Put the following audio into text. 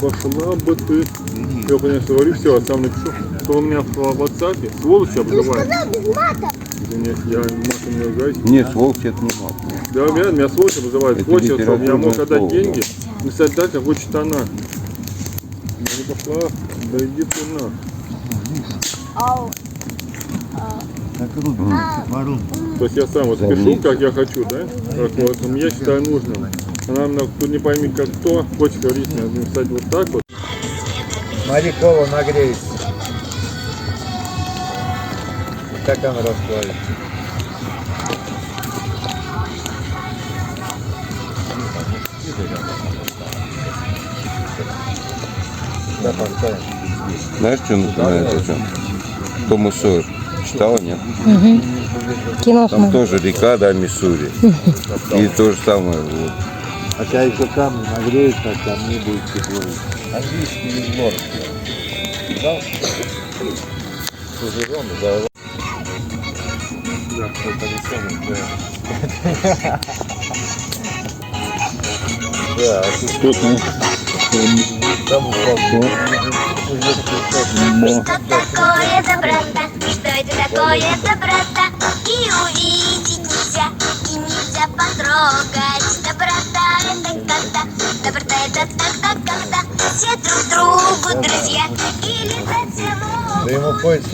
пошла бы ты. Я, конечно, говорю, все, а сам напишу, что у меня в WhatsApp сволочь обзывает. Без мата. Нет, я матом не ругаюсь. Нет, сволочь это не мат. Да, меня сволочь обзывает. Это Хочет, чтобы я мог литературное отдать слово, деньги, написать так, как хочет она. Я не пошла, да иди ты на. Ау. То есть я сам вот пишу, как я хочу, да? Как вот я считаю нужным. Она мне тут не пойми как кто, хочет говорить, мне надо написать вот так вот. Смотри, колу нагреется. Как она расплавится. Да, поставим. Знаешь, что напоминает о чем? Том и Сойер. Читала, нет? Кино Там тоже река, да, Миссури. И то же самое. Вот. Хотя еще камни нагреются, а камни будет тепло. Английский измор. Да? Служером, да. Да, это не самое, да. Да, а тут Что-то. там упал. Что такое доброта? Что это такое доброта? И увидеть нельзя, и нельзя потрогать. Доброта это когда, доброта это тогда, когда все друг другу друзья. Или совсем Да ему поезд